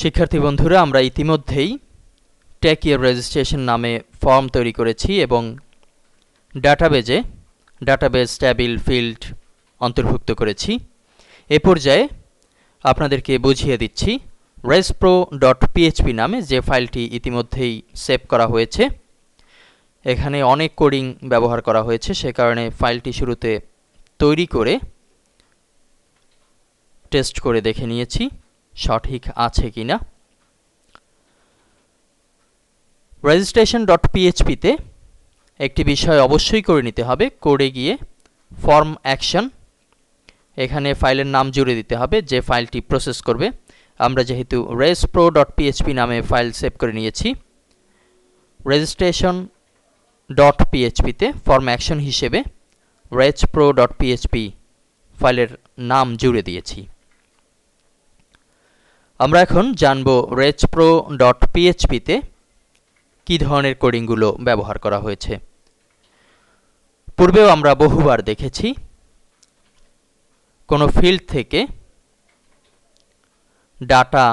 শিক্ষার্থী বন্ধুরা, আমরা ইতিমধ্যেই টেক ইয়ার রেজিস্ট্রেশন নামে ফর্ম তৈরি করেছি এবং ডাটাবেজ টেবিল ফিল্ড অন্তর্ভুক্ত করেছি। এ পর্যায়ে আপনাদেরকে বুঝিয়ে দিচ্ছি respro.php নামে যে ফাইলটি ইতিমধ্যেই সেভ করা হয়েছে। এখানে অনেক কোডিং ব্যবহার করা হয়েছে, সে কারণে ফাইলটি শুরুতে তৈরি করে টেস্ট করে দেখে নিয়েছি সঠিক আছে কিনা। registration.php তে একটি বিষয় অবশ্যই করে নিতে হবে, কোডে গিয়ে ফর্ম অ্যাকশন, এখানে ফাইলের নাম জুড়ে দিতে হবে যে ফাইলটি প্রসেস করবে। আমরা যেহেতু respro.php নামে ফাইল সেভ করে নিয়েছি, registration.php তে ফর্ম অ্যাকশন হিসেবে respro.php ফাইলের নাম জুড়ে দিয়েছি। আমরা এখন জানব respro.php তে কী ধরনের কোডিংগুলো ব্যবহার করা হয়েছে। পূর্বেও আমরা বহুবার দেখেছি কোনো ফিল্ড থেকে ডাটা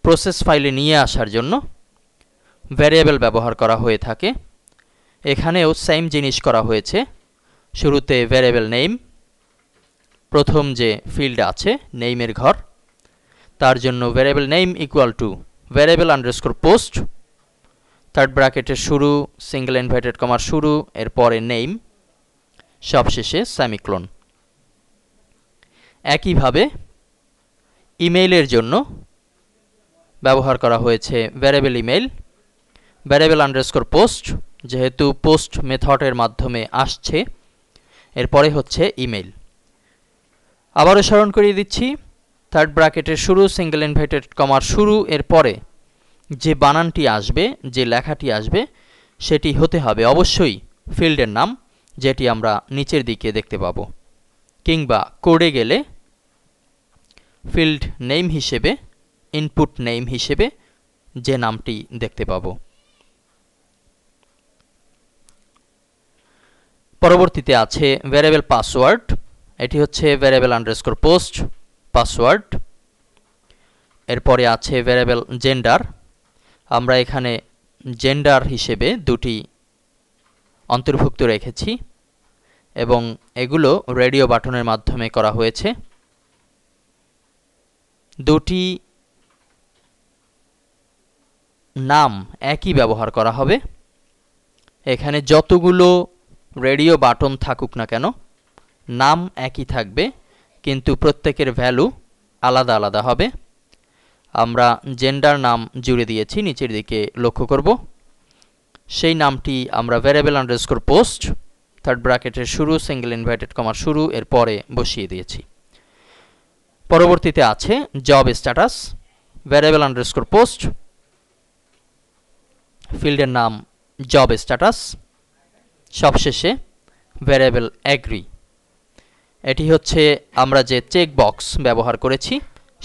প্রসেস ফাইলে নিয়ে আসার জন্য ভ্যারিয়েবল ব্যবহার করা হয়ে থাকে। এখানেও সেম জিনিস করা হয়েছে। শুরুতে ভ্যারিয়েবল নেম, প্রথম যে ফিল্ড আছে নেইমের ঘর, তার জন্য variable name equal to variable underscore post, third ব্র্যাকেটের শুরু, সিঙ্গেল ইনভার্টেড কমার শুরু, এরপরে নেম, সবশেষে সেমিকোলন। একইভাবে ইমেইলের জন্য ব্যবহার করা হয়েছে variable email, variable underscore post, যেহেতু পোস্ট মেথডের মাধ্যমে আসছে, এরপরে হচ্ছে ইমেইল। আবারও স্মরণ করিয়ে দিচ্ছি, থার্ড ব্র্যাকেটের শুরু, সিঙ্গেল ইনভার্টেড কমার শুরু, এরপরে যে বানানটি আসবে, যে লেখাটি আসবে, সেটি হতে হবে অবশ্যই ফিল্ডের নাম, যেটি আমরা নিচের দিকে দেখতে পাব, কিংবা কোডে গেলে ফিল্ড নেম হিসেবে, ইনপুট নেম হিসেবে যে নামটি দেখতে পাব। পরবর্তীতে আছে ভ্যারিয়েবল পাসওয়ার্ড, এটি হচ্ছে ভ্যারিয়েবল আন্ডারস্কোর পোস্ট পাসওয়ার্ড। এরপরে আছে ভ্যারিয়েবল জেন্ডার, আমরা এখানে জেন্ডার হিসেবে দুটি অন্তর্ভুক্ত রেখেছি এবং এগুলো রেডিও বাটনের মাধ্যমে করা হয়েছে। দুটি নাম একই ব্যবহার করা হবে। এখানে যতগুলো রেডিও বাটন থাকুক না কেন, নাম একই থাকবে, কিন্তু প্রত্যেকের ভ্যালু আলাদা আলাদা হবে। আমরা জেন্ডার নাম জুড়ে দিয়েছি, নিচের দিকে লক্ষ্য করব। সেই নামটি আমরা ভ্যারিয়েবল আন্ডারস্কোর পোস্ট, থার্ড ব্র্যাকেটের শুরু, সিঙ্গেল ইনভার্টেড কমার শুরু, এর পরে বসিয়ে দিয়েছি। পরবর্তীতে আছে job status, variable underscore post, ফিল্ডের নাম জব স্ট্যাটাস, সবশেষে ভ্যারিয়েবল অ্যাগ্রি। এটি হচ্ছে আমরা যে চেক বক্স ব্যবহার করেছি,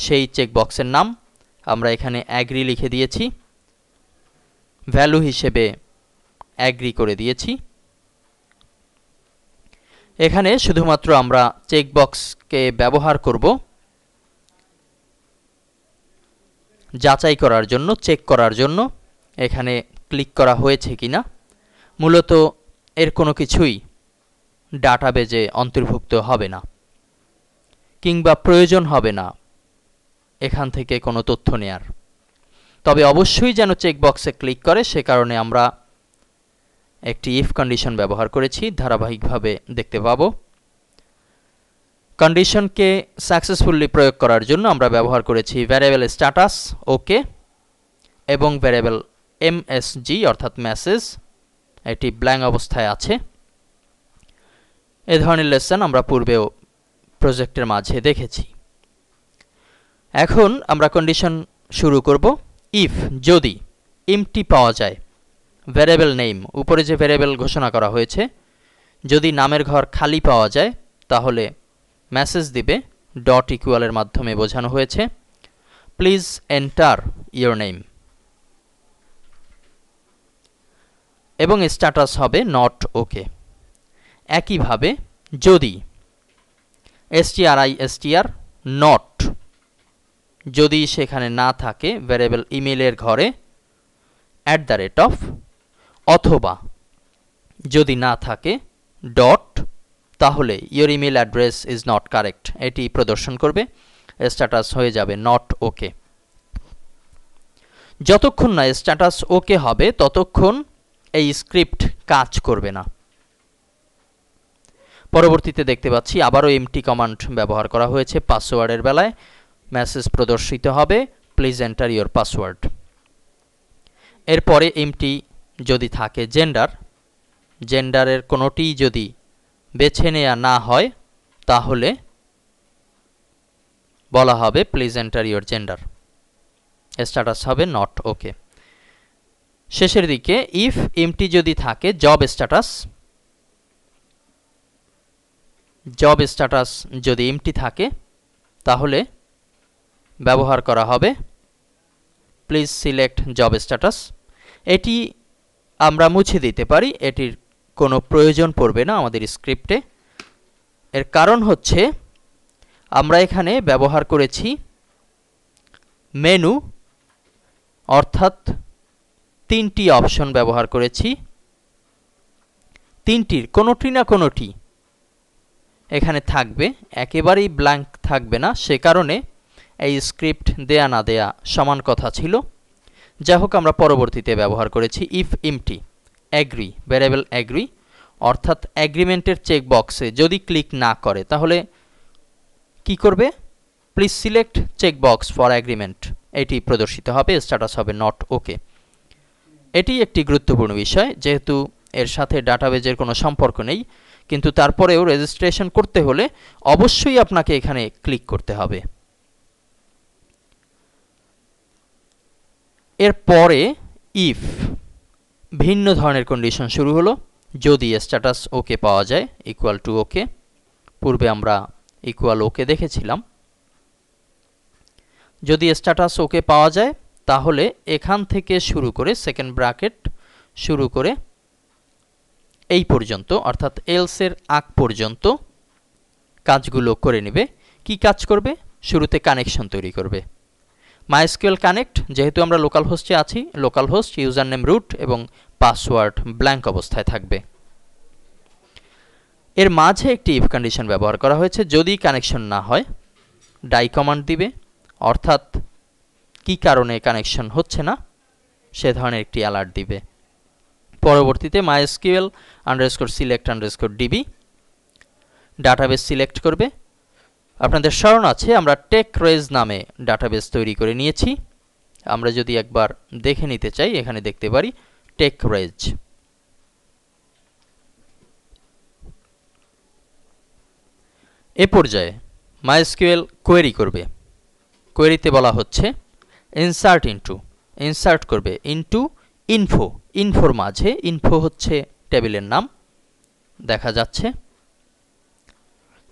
সেই চেক বক্সের নাম। আমরা এখানে অ্যাগ্রি লিখে দিয়েছি, ভ্যালু হিসেবে অ্যাগ্রি করে দিয়েছি। এখানে শুধুমাত্র আমরা চেক বক্সকে ব্যবহার করব যাচাই করার জন্য, চেক করার জন্য এখানে ক্লিক করা হয়েছে কিনা। মূলত এর কোনো কিছুই ডাটাবেজে অন্তর্ভুক্ত হবে না, কিংবা প্রয়োজন হবে না এখান থেকে কোনো তথ্য নেয়ার। তবে অবশ্যই যেন চেক বক্সে ক্লিক করে, সে কারণে আমরা একটি ইফ কন্ডিশন ব্যবহার করেছি, ধারাবাহিকভাবে দেখতে পাব। কন্ডিশনকে সাকসেসফুলি প্রয়োগ করার জন্য আমরা ব্যবহার করেছি ভ্যারিয়েবল স্ট্যাটাস ওকে এবং ভ্যারিয়েবল এমএসজি অর্থাৎ মেসেজ, এটি ব্ল্যাঙ্ক অবস্থায় আছে। এ ধরনের লেসন আমরা পূর্বেও প্রজেক্টের মাঝে দেখেছি। এখন আমরা কন্ডিশন শুরু করব। ইফ, যদি এমটি পাওয়া যায়, ভ্যারিয়েবল নেম, উপরে যে ভ্যারিয়েবল ঘোষণা করা হয়েছে, যদি নামের ঘর খালি পাওয়া যায়, তাহলে মেসেজ দিবে ডট ইকুয়ালের মাধ্যমে বোঝানো হয়েছে, প্লিজ এন্টার ইয়োর নেম, এবং স্ট্যাটাস হবে নট ওকে। একইভাবে যদি str নট যদি সেখানে না থাকে ভ্যারিয়েবল ইমেইলের ঘরে @ অথবা যদি না থাকে ডট, তাহলে your email address is not correct এটি প্রদর্শন করবে। স্ট্যাটাস হয়ে যাবে নট ওকে। যতক্ষণ না স্ট্যাটাস ওকে হবে ততক্ষণ এই স্ক্রিপ্ট কাজ করবে না। পরবর্তীতে দেখতে পাচ্ছি আবারও এমটি কমান্ড ব্যবহার করা হয়েছে পাসওয়ার্ডের বেলায়। মেসেজ প্রদর্শিত হবে প্লিজ এন্টার ইয়োর পাসওয়ার্ড। এরপরে এমটি যদি থাকে জেন্ডারের কোনোটি যদি বেছে নেওয়া না হয় তাহলে বলা হবে please enter your gender, status হবে নট ওকে। শেষের দিকে ইফ এমটি যদি থাকে জব স্ট্যাটাস যদি এমটি থাকে তাহলে ব্যবহার করা হবে প্লিজ সিলেক্ট জব স্ট্যাটাস। এটি আমরা মুছে দিতে পারি, এটির কোনো প্রয়োজন পড়বে না আমাদের স্ক্রিপ্টে। এর কারণ হচ্ছে আমরা এখানে ব্যবহার করেছি মেনু, অর্থাৎ 3টি অপশন ব্যবহার করেছি, 3টির কোনোটি না কোনোটি এখানে থাকবে, একেবারেই ব্ল্যাঙ্ক থাকবে না। সে কারণে এই স্ক্রিপ্ট দেয়া না দেয়া সমান কথা ছিল। যাই হোক, আমরা পরবর্তীতে ব্যবহার করেছি if empty agree, variable agree, অর্থাৎ অ্যাগ্রিমেন্টের চেক বক্সে যদি ক্লিক না করে তাহলে কি করবে, please select check box for agreement এটি প্রদর্শিত হবে, স্ট্যাটাস হবে নট ওকে। এটি একটি গুরুত্বপূর্ণ বিষয়, যেহেতু এর সাথে ডাটাবেজের কোনো সম্পর্ক নেই, কিন্তু তারপরেও রেজিস্ট্রেশন করতে হলে অবশ্যই আপনাকে এখানে ক্লিক করতে হবে। এরপরে ইফ ভিন্ন ধরনের কন্ডিশন শুরু হলো। যদি স্ট্যাটাস ওকে পাওয়া যায় ইকুয়াল টু ওকে, পূর্বে আমরা ইকুয়াল ওকে দেখেছিলাম। যদি স্ট্যাটাস ওকে পাওয়া যায় তাহলে এখান থেকে শুরু করে সেকেন্ড ব্র্যাকেট শুরু করে এই পর্যন্ত, অর্থাৎ এলসের আগ পর্যন্ত কাজগুলো করে নেবে। কি কাজ করবে? শুরুতে কানেকশন তৈরি করবে। মাইএসকিউএল কানেক্ট, যেহেতু আমরা লোকাল হোস্টে আছি, local host, user name root এবং পাসওয়ার্ড ব্ল্যাঙ্ক অবস্থায় থাকবে। এর মাঝে একটি ইফ কন্ডিশন ব্যবহার করা হয়েছে, যদি কানেকশন না হয় ডাই কমান্ড দিবে, অর্থাৎ কি কারণে কানেকশন হচ্ছে না সে ধরনের একটি অ্যালার্ট দিবে। পরবর্তীতে MySQL_select_db ডাটাবেস সিলেক্ট করবে। আপনাদের স্মরণ আছে আমরা টেকরেজ নামে ডাটাবেস তৈরি করে নিয়েছি। আমরা যদি একবার দেখে নিতে চাই এখানে দেখতে পারি টেকরেজ। এ পর্যায়ে MySQL কোয়েরি করবে। কোয়েরিতে বলা হচ্ছে ইনসার্ট করবে ইনটু ইনফোর মাঝে, ইনফো হচ্ছে টেবিলের নাম দেখা যাচ্ছে,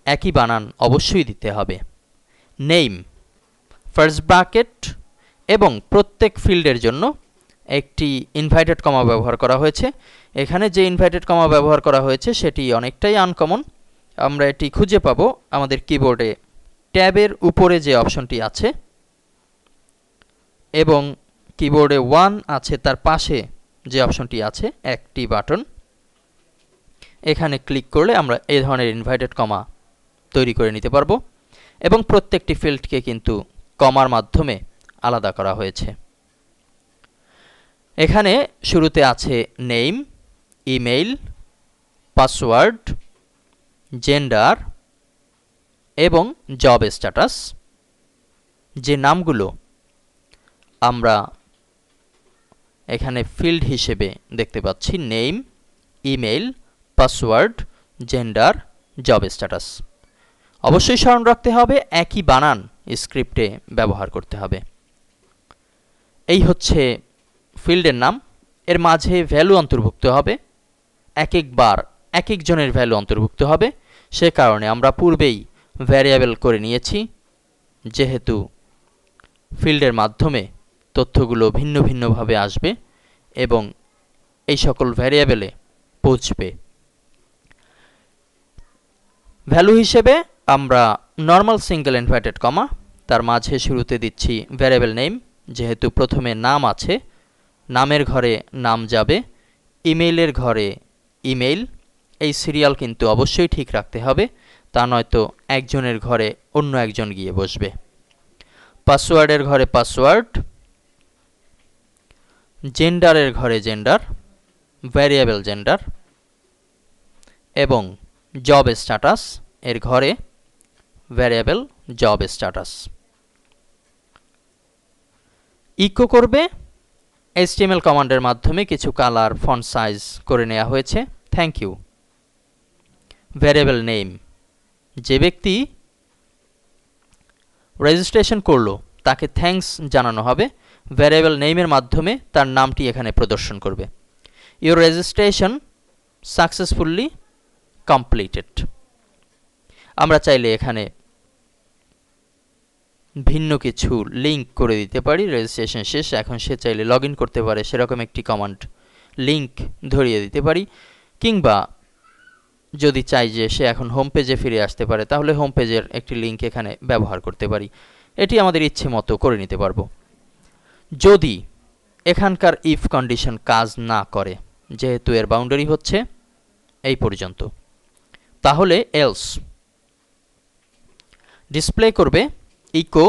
একই বানান অবশ্যই দিতে হবে। নেম ফার্স্ট ব্র্যাকেট এবং প্রত্যেক ফিল্ডের জন্য একটি ইনভাইটেড কমা ব্যবহার করা হয়েছে। এখানে যে ইনভাইটেড কমা ব্যবহার করা হয়েছে সেটি অনেকটাই আনকমন। আমরা এটি খুঁজে পাবো আমাদের কিবোর্ডে ট্যাবের উপরে যে অপশনটি আছে এবং কিবোর্ডে 1 আছে তার পাশে যে অপশনটি আছে একটি বাটন, এখানে ক্লিক করলে আমরা এই ধরনের ইনভাইটেড কমা তৈরি করে নিতে পারবো এবং প্রত্যেকটি ফিল্ডকে কিন্তু কমার মাধ্যমে আলাদা করা হয়েছে। এখানে শুরুতে আছে নেম, ইমেইল, পাসওয়ার্ড, জেন্ডার এবং জব স্ট্যাটাস। যে নামগুলো আমরা এখানে ফিল্ড হিসেবে দেখতে পাচ্ছি name, email, password, gender, job status. অবশ্যই স্মরণ রাখতে হবে একই বানান স্ক্রিপ্টে ব্যবহার করতে হবে। এই হচ্ছে ফিল্ডের নাম। এর মাঝে ভ্যালু অন্তর্ভুক্ত হবে, একবার এক একজনের ভ্যালু অন্তর্ভুক্ত হবে। সে কারণে আমরা পূর্বেই ভ্যারিয়েবল করে নিয়েছি, যেহেতু ফিল্ডের মাধ্যমে তথ্যগুলো ভিন্ন ভিন্নভাবে আসবে এবং এই সকল ভ্যারিয়েবলে পৌঁছবে। ভ্যালু হিসেবে আমরা নর্মাল সিঙ্গেল ইনভার্টেড কমা তার মাঝে শুরুতে দিচ্ছি ভ্যারিয়েবল নেম, যেহেতু প্রথমে নাম আছে নামের ঘরে নাম যাবে, ইমেইলের ঘরে ইমেইল। এই সিরিয়াল কিন্তু অবশ্যই ঠিক রাখতে হবে, তা নয়তো একজনের ঘরে অন্য একজন গিয়ে বসবে। পাসওয়ার্ডের ঘরে পাসওয়ার্ড, জেন্ডারের ঘরে জেন্ডার, ভ্যারিয়েবল জেন্ডার, এবং জব স্ট্যাটাস এর ঘরে ভ্যারিয়েবল জব স্ট্যাটাস। ইকো করবে HTML কমান্ডের মাধ্যমে কিছু কালার ফন্ট সাইজ করে নেওয়া হয়েছে। Thank you. ভ্যারিয়েবল নেম, যে ব্যক্তি রেজিস্ট্রেশন করলো তাকে থ্যাঙ্কস জানানো হবে, ভ্যারিয়েবল নেমের মাধ্যমে তার নামটি এখানে প্রদর্শন করবে। Your registration successfully completed. আমরা চাইলে এখানে ভিন্ন কিছু লিঙ্ক করে দিতে পারি। রেজিস্ট্রেশন শেষ, এখন সে চাইলে লগ ইন করতে পারে, সেরকম একটি কমান্ড লিঙ্ক ধরিয়ে দিতে পারি। কিংবা যদি চাই যে সে এখন হোম পেজে ফিরে আসতে পারে, তাহলে হোম পেজের একটি লিঙ্ক এখানে ব্যবহার করতে পারি। এটি আমাদের ইচ্ছে মতো করে নিতে পারবো। যদি এখানকার ইফ কন্ডিশন কাজ না করে, যেহেতু এর বাউন্ডারি হচ্ছে এই পর্যন্ত, তাহলে এলস ডিসপ্লে করবে ইকো।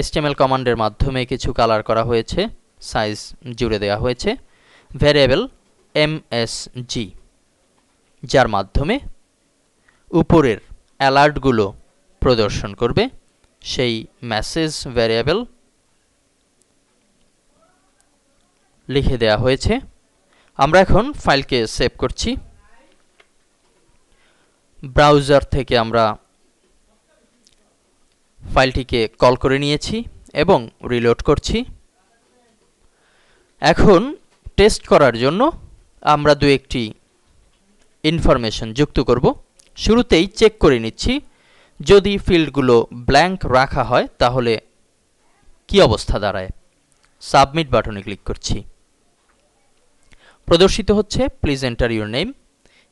HTML কমান্ডের মাধ্যমে কিছু কালার করা হয়েছে, সাইজ জুড়ে দেওয়া হয়েছে, ভ্যারিয়েবল MSG, যার মাধ্যমে উপরের অ্যালার্টগুলো প্রদর্শন করবে। সেই মেসেজ ভ্যারিয়েবল লিখে দেওয়া হয়েছে। আমরা এখন ফাইলকে সেভ করছি। ব্রাউজার থেকে আমরা ফাইলটিকে কল করে নিয়েছি এবং রিলোড করছি। এখন টেস্ট করার জন্য আমরা দু একটি ইনফরমেশন যুক্ত করব। শুরুতেই চেক করে নিচ্ছি, যদি ফিল্ডগুলো ব্ল্যাঙ্ক রাখা হয় তাহলে কি অবস্থা দাঁড়ায়। সাবমিট বাটনে ক্লিক করছি। প্রদর্শিত হচ্ছে please enter your name,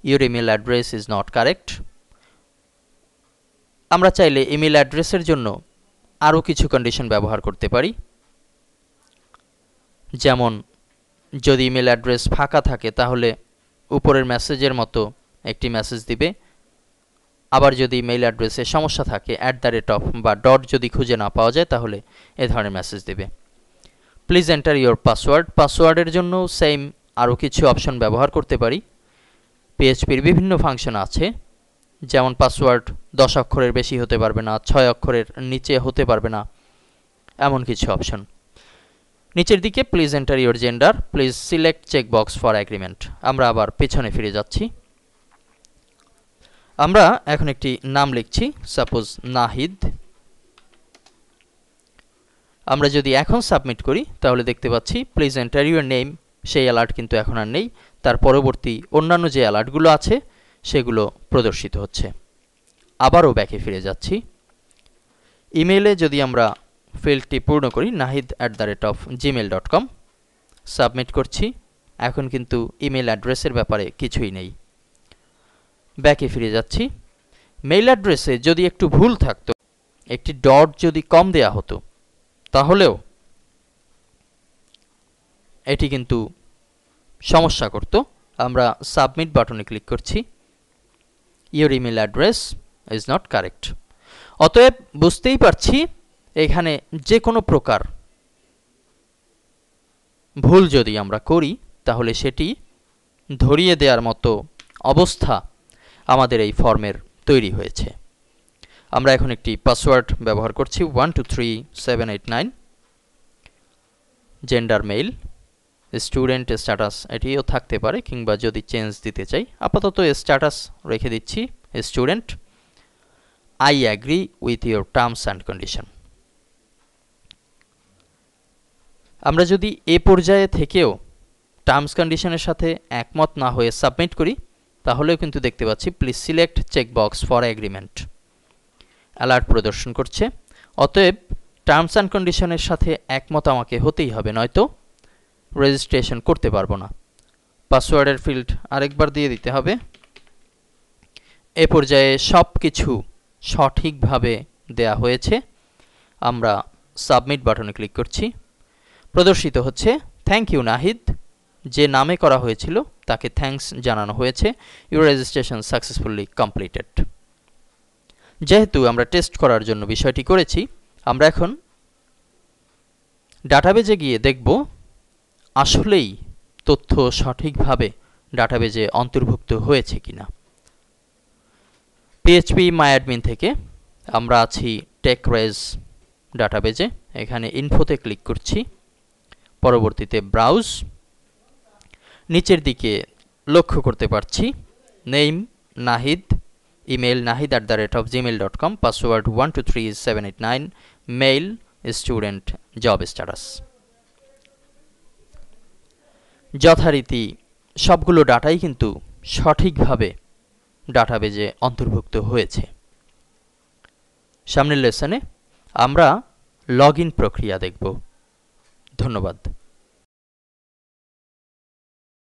your email address is not correct. আমরা চাইলে ইমেল অ্যাড্রেসের জন্য আরও কিছু কন্ডিশন ব্যবহার করতে পারি। যেমন যদি ইমেল অ্যাড্রেস ফাঁকা থাকে তাহলে উপরের মেসেজের মতো একটি মেসেজ দিবে। আবার যদি ইমেল অ্যাড্রেসে সমস্যা থাকে, @ বা ডট যদি খুঁজে না পাওয়া যায়, তাহলে এ ধরনের মেসেজ দেবে। প্লিজ এন্টার ইউর পাসওয়ার্ড, পাসওয়ার্ডের জন্য সেম আরও কিছু অপশন ব্যবহার করতে পারি। PHPর বিভিন্ন ফাংশন আছে, যেমন পাসওয়ার্ড 10 অক্ষরের বেশি হতে পারবে না, 6 অক্ষরের নিচে হতে পারবে না, এমন কিছু অপশন। নিচের দিকে please enter your gender, please select check box for agreement. আমরা আবার পেছনে ফিরে যাচ্ছি। আমরা এখন একটি নাম লিখছি, সাপোজ নাহিদ। আমরা যদি এখন সাবমিট করি তাহলে দেখতে পাচ্ছি প্লিজ এন্টার ইউর নেম, সেই অ্যালার্ট কিন্তু এখন আর নেই। তার পরবর্তী অন্যান্য যে অ্যালার্টগুলো আছে সেগুলো প্রদর্শিত হচ্ছে। আবারও ব্যাকে ফিরে যাচ্ছি। ইমেইলে যদি আমরা ফিল্ডটি পূর্ণ করি nahid@gmail.com, সাবমিট করছি। এখন কিন্তু ইমেল অ্যাড্রেসের ব্যাপারে কিছুই নেই। ব্যাকে ফিরে যাচ্ছি। মেইল অ্যাড্রেসে যদি একটু ভুল থাকতো, একটি ডট যদি কম দেয়া হতো, তাহলেও এটি কিন্তু সমস্যা করত। আমরা সাবমিট বাটনে ক্লিক করছি। Your email address is not correct. অতএব বুঝতেই পারছি এখানে যে কোনো প্রকার ভুল যদি আমরা করি তাহলে সেটি ধরিয়ে দেওয়ার মতো অবস্থা আমাদের এই ফর্মের তৈরি হয়েছে। আমরা এখন একটি পাসওয়ার্ড ব্যবহার করছি 123789। জেন্ডার মেল, স্টুডেন্ট স্ট্যাটাস এটিও থাকতে পারে, কিংবা যদি চেঞ্জ দিতে চাই আপাতত স্ট্যাটাস রেখে দিচ্ছি student. I agree with your terms and condition. আমরা যদি এ পর্যায়ে থেকেও টার্মস কন্ডিশনের সাথে একমত না হয়ে সাবমিট করি তাহলেও কিন্তু দেখতে পাচ্ছি please select check box for agreement, alert প্রদর্শন করছে। অতএব টার্মস অ্যান্ড কন্ডিশনের সাথে একমত আমাকে হতেই হবে, নয়তো রেজিস্ট্রেশন করতে পারবো না। পাসওয়ার্ডের ফিল্ড আরেকবার দিয়ে দিতে হবে। এ পর্যায়ে সব কিছু সঠিকভাবে দেয়া হয়েছে। আমরা সাবমিট বাটনে ক্লিক করছি। প্রদর্শিত হচ্ছে থ্যাংক ইউ নাহিদ, যে নামে করা হয়েছিল তাকে থ্যাঙ্কস জানানো হয়েছে। Your registration successfully completed. যেহেতু আমরা টেস্ট করার জন্য বিষয়টি করেছি, আমরা এখন ডাটাবেজে গিয়ে দেখব আসলেই তথ্য সঠিকভাবে ডাটাবেজে অন্তর্ভুক্ত হয়েছে কিনা। পিএইচপি মাইঅ্যাডমিন থেকে আমরা আছি টেকরেজ ডাটাবেজে। এখানে ইনফোতে ক্লিক করছি, পরবর্তীতে ব্রাউজ। নিচের দিকে লক্ষ্য করতে পারছি name Nahid, email nahid@gmail.com, password 123789, mail student, job status. যথারীতি সবগুলো ডাটাই কিন্তু সঠিকভাবে ডাটাবেজে অন্তর্ভুক্ত হয়েছে। সামনের লেসনে আমরা লগ ইন প্রক্রিয়া দেখব। ধন্যবাদ।